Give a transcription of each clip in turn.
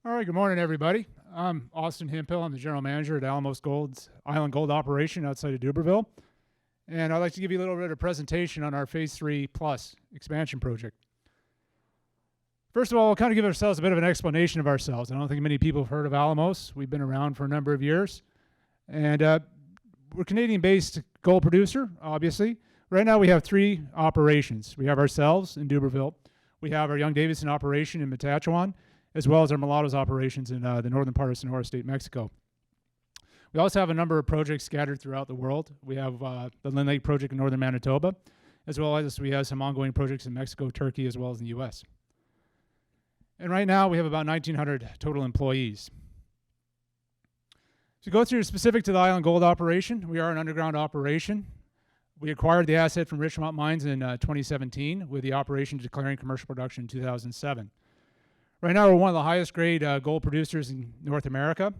All right, good morning, everybody. I'm Austin Hemphill. I'm the general manager at Alamos Gold's Island Gold operation outside of Duberville. And I'd like to give you a little bit of presentation on our Phase 3 Plus expansion project. First of all, we'll kind of give ourselves a bit of an explanation of ourselves. I don't think many people have heard of Alamos. We've been around for a number of years. And we're a Canadian-based gold producer, obviously. Right now we have three operations. We have ourselves in Duberville. We have our Young-Davidson operation in Matachewan, as well as our Mulattoes operations in the northern part of Sonora State, Mexico. We also have a number of projects scattered throughout the world. We have the Lynn Lake project in northern Manitoba, as well as we have some ongoing projects in Mexico, Turkey, as well as in the U.S. And right now, we have about 1,900 total employees. To go through specific to the Island Gold operation, we are an underground operation. We acquired the asset from Richmont Mines in 2017, with the operation declaring commercial production in 2007. Right now, we're one of the highest grade gold producers in North America,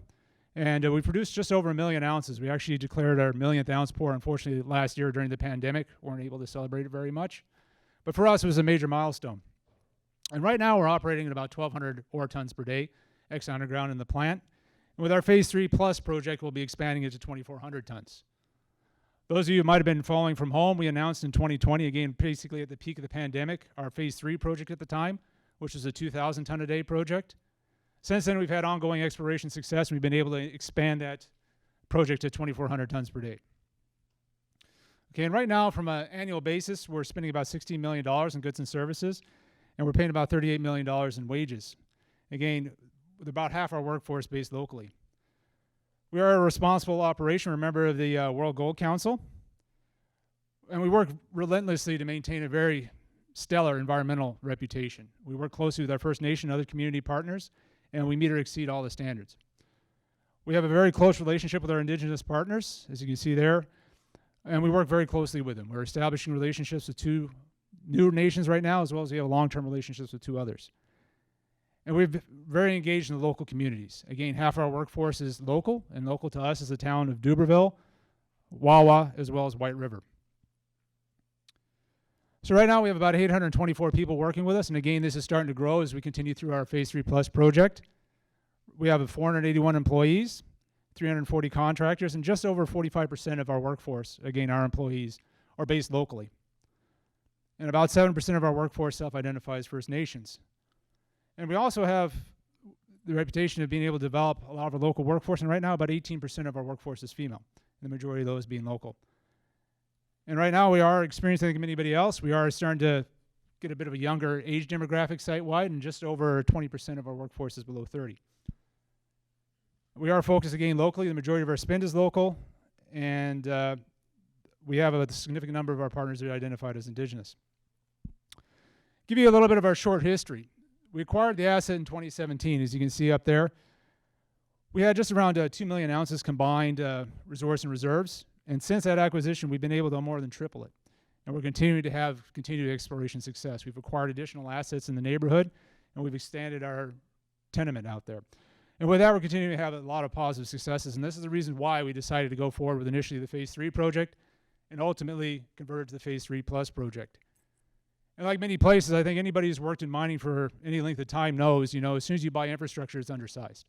and we produced just over 1 million ounces. We actually declared our millionth ounce pour, unfortunately, last year during the pandemic. Weren't able to celebrate it very much. But for us, it was a major milestone. And right now, we're operating at about 1,200 ore tons per day, ex-underground in the plant. And with our Phase 3 Plus project, we'll be expanding it to 2,400 tons. Those of you who might have been following from home, we announced in 2020, again, basically at the peak of the pandemic, our Phase 3 project at the time, which is a 2,000 ton a day project. Since then, we've had ongoing exploration success, and we've been able to expand that project to 2,400 tons per day. Okay, and right now, from an annual basis, we're spending about $16 million in goods and services, and we're paying about $38 million in wages. Again, with about half our workforce based locally. We are a responsible operation. We're a member of the World Gold Council, and we work relentlessly to maintain a very stellar environmental reputation. We work closely with our First Nation and other community partners, and we meet or exceed all the standards. We have a very close relationship with our Indigenous partners, as you can see there, and we work very closely with them. We're establishing relationships with 2 new nations right now, as well as we have long-term relationships with 2 others. And we're very engaged in the local communities. Again, half our workforce is local, and local to us is the town of Duberville, Wawa, as well as White River. So right now we have about 824 people working with us, and again, this is starting to grow as we continue through our Phase 3 Plus project. We have 481 employees, 340 contractors, and just over 45% of our workforce, again, our employees, are based locally. And about 7% of our workforce self-identifies First Nations. And we also have the reputation of being able to develop a lot of our local workforce, and right now about 18% of our workforce is female, the majority of those being local. And right now we are experiencing, like anybody else, we are starting to get a bit of a younger age demographic site-wide, and just over 20% of our workforce is below 30. We are focused again locally. The majority of our spend is local, and we have a significant number of our partners that are identified as Indigenous. Give you a little bit of our short history. We acquired the asset in 2017, as you can see up there. We had just around 2 million ounces combined resource and reserves. And since that acquisition, we've been able to more than triple it. And we're continuing to have continued exploration success. We've acquired additional assets in the neighborhood, and we've expanded our tenement out there. And with that, we're continuing to have a lot of positive successes. And this is the reason why we decided to go forward with initially the Phase 3 project and ultimately converted to the Phase 3 Plus project. And like many places, I think anybody who's worked in mining for any length of time knows, as soon as you buy infrastructure, it's undersized.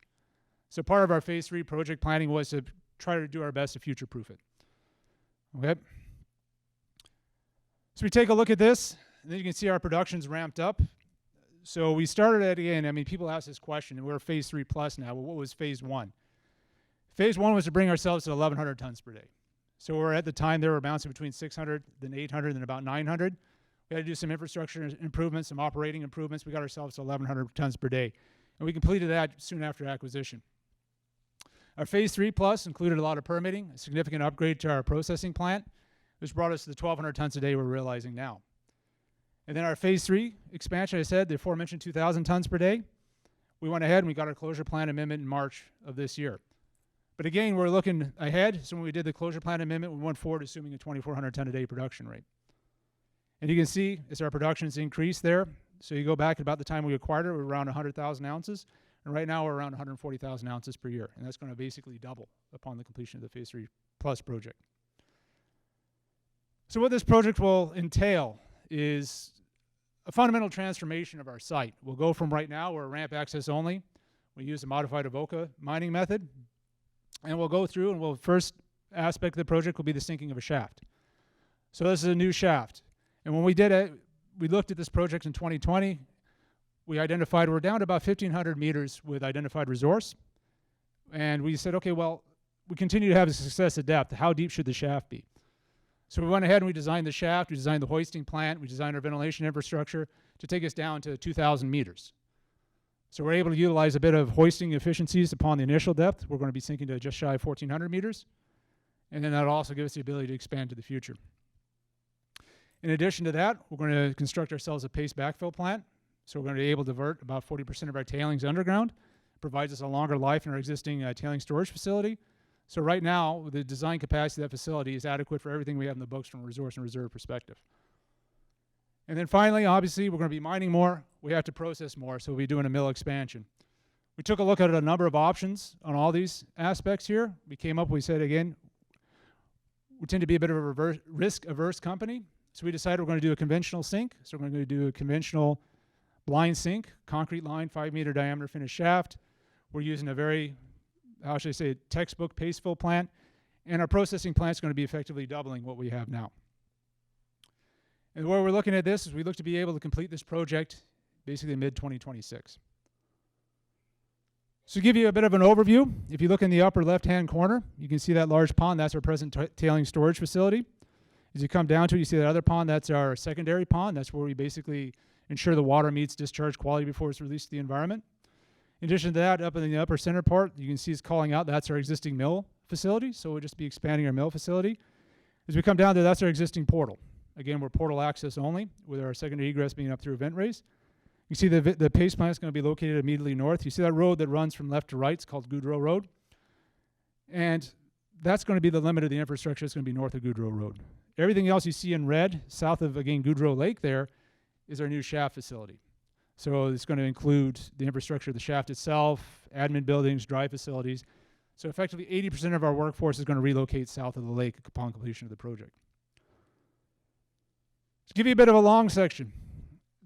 So part of our Phase 3 project planning was to try to do our best to future-proof it. Okay. So we take a look at this, and then you can see our production's ramped up. So we started at, again, people ask this question, and we're Phase 3 Plus now. Well, what was Phase 1? Phase 1 was to bring ourselves to 1,100 tons per day. So we're at the time there were bouncing between 600, then 800, then about 900. We had to do some infrastructure improvements, some operating improvements. We got ourselves to 1,100 tons per day. And we completed that soon after acquisition. Our Phase 3 Plus included a lot of permitting, a significant upgrade to our processing plant, which brought us to the 1,200 tons a day we're realizing now. And then our Phase 3 expansion, I said, the aforementioned 2,000 tons per day, we went ahead and we got our closure plan amendment in March of this year. But again, we're looking ahead. So when we did the closure plan amendment, we went forward assuming a 2,400 ton a day production rate. And you can see as our production's increased there. So you go back about the time we acquired it, we were around 100,000 ounces. And right now we're around 140,000 ounces per year. And that's going to basically double upon the completion of the Phase 3 Plus project. So what this project will entail is a fundamental transformation of our site. We'll go from right now, we're ramp access only. We use a modified Avoca mining method. And we'll go through, and first aspect of the project will be the sinking of a shaft. So this is a new shaft. And when we did it, we looked at this project in 2020. We identified we're down to about 1,500 meters with identified resource. And we said, okay, well, we continue to have a success at depth. How deep should the shaft be? So we went ahead and we designed the shaft, we designed the hoisting plant, we designed our ventilation infrastructure to take us down to 2,000 meters. So we're able to utilize a bit of hoisting efficiencies upon the initial depth. We're going to be sinking to just shy of 1,400 meters. And then that'll also give us the ability to expand to the future. In addition to that, we're going to construct ourselves a paste backfill plant. So we're going to be able to divert about 40% of our tailings underground. Provides us a longer life in our existing tailing storage facility. So right now, the design capacity of that facility is adequate for everything we have in the books from a resource and reserve perspective. And then finally, obviously, we're going to be mining more. We have to process more, so we'll be doing a mill expansion. We took a look at a number of options on all these aspects here. We said, again, we tend to be a bit of a risk-averse company. So we decided we're going to do a conventional sink. So we're going to do a conventional blind sink, concrete line, 5-meter diameter finished shaft. We're using a very, how should I say, textbook paste fill plant. And our processing plant is going to be effectively doubling what we have now. And the way we're looking at this is we look to be able to complete this project basically mid-2026. So to give you a bit of an overview, if you look in the upper left-hand corner, you can see that large pond. That's our present tailing storage facility. As you come down to it, you see that other pond. That's our secondary pond. That's where we basically ensure the water meets discharge quality before it's released to the environment. In addition to that, up in the upper center part, you can see it's calling out. That's our existing mill facility. So we'll just be expanding our mill facility. As we come down there, that's our existing portal. Again, we're portal access only, with our secondary egress being up through a vent raise. You see the paste plant is going to be located immediately north. You see that road that runs from left to right. It's called Goudreau Road. And that's going to be the limit of the infrastructure. It's going to be north of Goudreau Road. Everything else you see in red, south of, again, Goudreau Lake there, is our new shaft facility. So it's going to include the infrastructure of the shaft itself, admin buildings, dry facilities. So effectively 80% of our workforce is going to relocate south of the lake upon completion of the project. To give you a bit of a long section,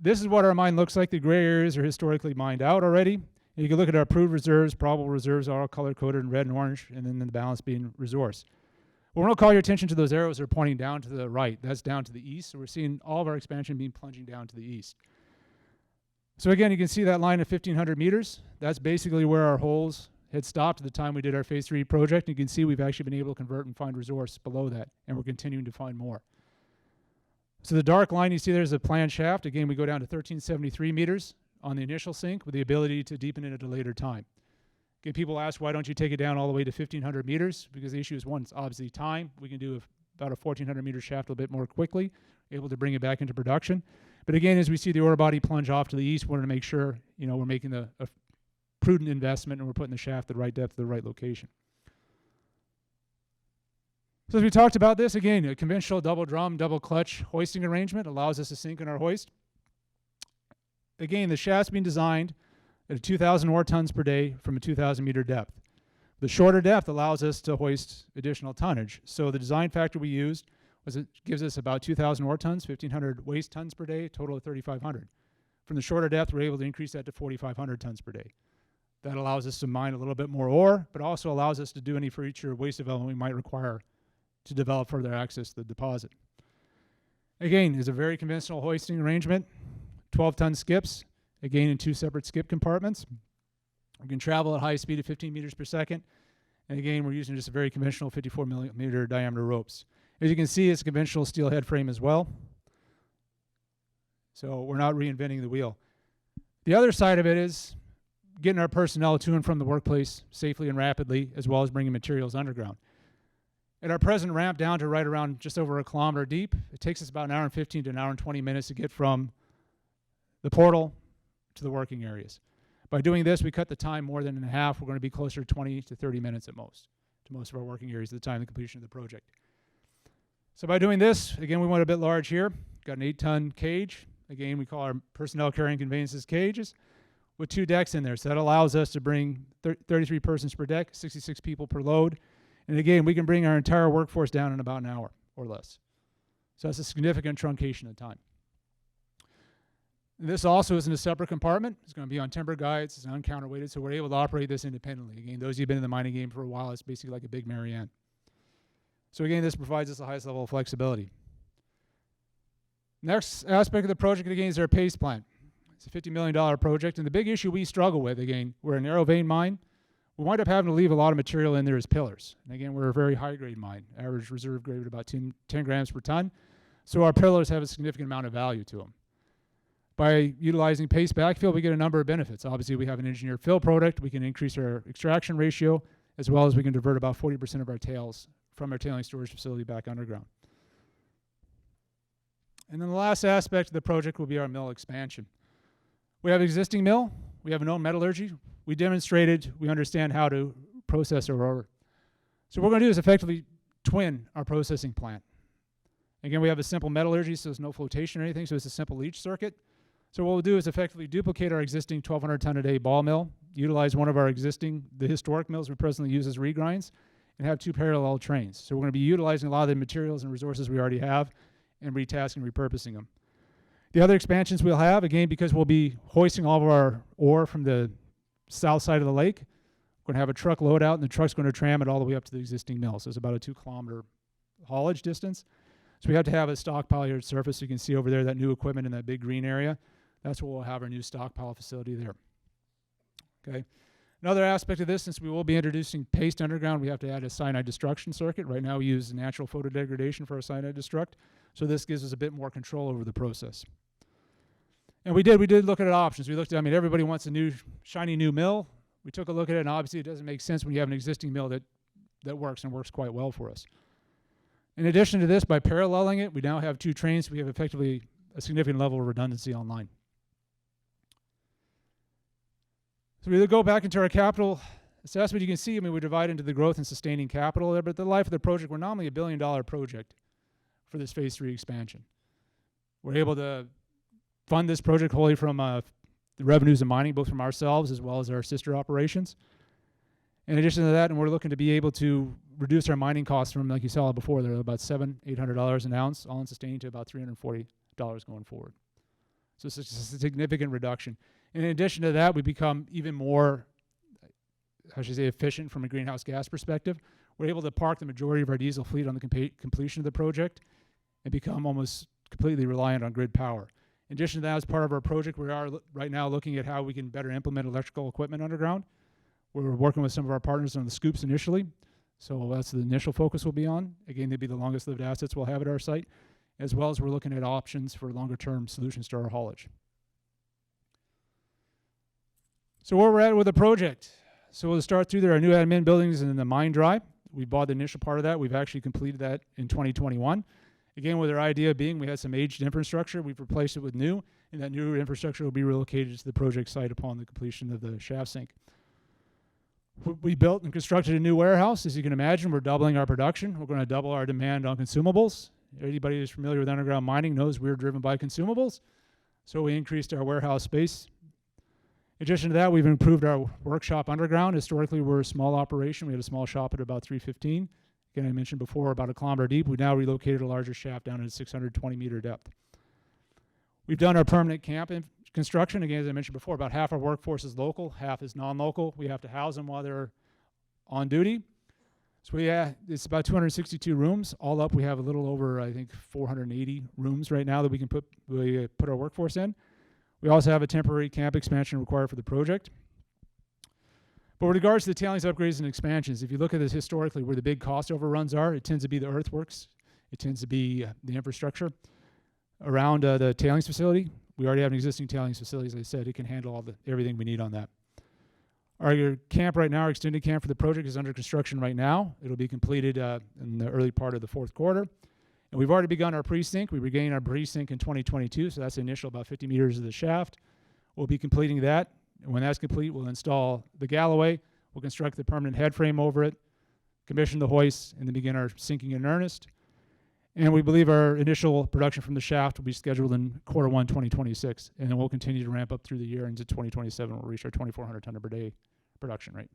this is what our mine looks like. The gray areas are historically mined out already. And you can look at our approved reserves, probable reserves are all color-coded in red and orange, and then the balance being resource. We're going to call your attention to those arrows that are pointing down to the right. That's down to the east. So we're seeing all of our expansion being plunging down to the east. So again, you can see that line of 1,500 meters. That's basically where our holes had stopped at the time we did our phase 3 project. And you can see we've actually been able to convert and find resource below that, and we're continuing to find more. So the dark line you see there is a planned shaft. Again, we go down to 1,373 meters on the initial sink with the ability to deepen it at a later time. Again, people ask, why don't you take it down all the way to 1,500 meters? Because the issue is, one, it's obviously time. We can do about a 1,400 meter shaft a little bit more quickly, able to bring it back into production. But again, as we see the ore body plunge off to the east, we want to make sure, we're making a prudent investment and we're putting the shaft at the right depth, the right location. So as we talked about this, again, a conventional double drum, double clutch hoisting arrangement allows us to sink in our hoist. Again, the shaft's being designed at 2,000 ore tons per day from a 2,000 meter depth. The shorter depth allows us to hoist additional tonnage. So the design factor we used gives us about 2,000 ore tons, 1,500 waste tons per day, total of 3,500. From the shorter depth, we're able to increase that to 4,500 tons per day. That allows us to mine a little bit more ore, but also allows us to do any future waste development we might require to develop further access to the deposit. Again, is a very conventional hoisting arrangement, 12-ton skips, again in 2 separate skip compartments. We can travel at high speed of 15 meters per second. And again, we're using just a very conventional 54 millimeter diameter ropes. As you can see, it's a conventional steel head frame as well. So we're not reinventing the wheel. The other side of it is getting our personnel to and from the workplace safely and rapidly, as well as bringing materials underground. At our present ramp down to right around just over a kilometer deep, it takes us about an hour and 15 to an hour and 20 minutes to get from the portal to the working areas. By doing this, we cut the time more than in half. We're going to be closer to 20 to 30 minutes at most to most of our working areas at the time of the completion of the project. So by doing this, again, we went a bit large here. Got an 8-ton cage. Again, we call our personnel carrying conveyances cages with 2 decks in there. So that allows us to bring 33 persons per deck, 66 people per load. And again, we can bring our entire workforce down in about an hour or less. So that's a significant truncation of time. This also is in a separate compartment. It's going to be on timber guides. It's uncounterweighted, so we're able to operate this independently. Again, those of you who've been in the mining game for a while, it's basically like a big Marianne. So again, this provides us the highest level of flexibility. Next aspect of the project, again, is our paste plant. It's a $50 million project, and the big issue we struggle with, again, we're a narrow vein mine. We wind up having to leave a lot of material in there as pillars. And again, we're a very high grade mine, average reserve grade at about 10 grams per ton. So our pillars have a significant amount of value to them. By utilizing paste backfill, we get a number of benefits. Obviously, we have an engineered fill product. We can increase our extraction ratio, as well as we can divert about 40% of our tails from our tailing storage facility back underground. And then the last aspect of the project will be our mill expansion. We have an existing mill. We have a known metallurgy. We demonstrated we understand how to process our ore. So what we're going to do is effectively twin our processing plant. Again, we have a simple metallurgy, so there's no flotation or anything, so it's a simple leach circuit. So what we'll do is effectively duplicate our existing 1,200 ton a day ball mill, utilize one of our existing, the historic mills we presently use as regrinds, and have two parallel trains. So we're going to be utilizing a lot of the materials and resources we already have and retasking and repurposing them. The other expansions we'll have, again, because we'll be hoisting all of our ore from the south side of the lake, we're going to have a truck load out, and the truck's going to tram it all the way up to the existing mill. So it's about a 2 kilometer haulage distance. So we have to have a stockpile here at surface. You can see over there that new equipment in that big green area. That's where we'll have our new stockpile facility there. Okay. Another aspect of this, since we will be introducing paste underground, we have to add a cyanide destruction circuit. Right now we use natural photodegradation for our cyanide destruct. So this gives us a bit more control over the process. And we did look at options. We looked at, everybody wants a new, shiny new mill. We took a look at it, and obviously it doesn't make sense when you have an existing mill that works and works quite well for us. In addition to this, by paralleling it, we now have 2 trains. We have effectively a significant level of redundancy online. So we go back into our capital assessment. You can see, we divide into the growth and sustaining capital there, but the life of the project, we're nominally a $1 billion project for this phase 3 expansion. We're able to fund this project wholly from the revenues of mining, both from ourselves as well as our sister operations. In addition to that, and we're looking to be able to reduce our mining costs from, like you saw before, they're about $700-800 an ounce, all in sustaining, to about $340 going forward. So it's a significant reduction. In addition to that, we become even more, efficient from a greenhouse gas perspective. We're able to park the majority of our diesel fleet on the completion of the project and become almost completely reliant on grid power. In addition to that, as part of our project, we are right now looking at how we can better implement electrical equipment underground. We're working with some of our partners on the scoops initially, so that's the initial focus we'll be on. Again, they'd be the longest lived assets we'll have at our site, as well as we're looking at options for longer term solutions to our haulage. So where we're at with the project. So we'll start through there. Our new admin buildings in the mine drive. We bought the initial part of that. We've actually completed that in 2021. Again, with our idea being we had some aged infrastructure, we've replaced it with new, and that new infrastructure will be relocated to the project site upon the completion of the shaft sink. We built and constructed a new warehouse. As you can imagine, we're doubling our production. We're going to double our demand on consumables. Anybody who's familiar with underground mining knows we're driven by consumables. So we increased our warehouse space. In addition to that, we've improved our workshop underground. Historically, we're a small operation. We had a small shop at about 315. Again, I mentioned before, about 1 kilometer deep. We now relocated a larger shaft down at a 620 meter depth. We've done our permanent camp construction. Again, as I mentioned before, about half our workforce is local, half is non-local. We have to house them while they're on duty. So it's about 262 rooms. All up, we have a little over, 480 rooms right now that we can put our workforce in. We also have a temporary camp expansion required for the project. But with regards to the tailings upgrades and expansions, if you look at this historically, where the big cost overruns are, it tends to be the earthworks. It tends to be the infrastructure around the tailings facility. We already have an existing tailings facility, as I said. It can handle everything we need on that. Our camp right now, our extended camp for the project, is under construction right now. It'll be completed in the early part of the 4th quarter. And we've already begun our pre-sink. We began our pre-sink in 2022, so that's the initial about 50 meters of the shaft. We'll be completing that. And when that's complete, we'll install the Galloway. We'll construct the permanent head frame over it, commission the hoist, and then begin our sinking in earnest. And we believe our initial production from the shaft will be scheduled in Q1 2026. And then we'll continue to ramp up through the year into 2027. We'll reach our 2,400 ton per day production rate.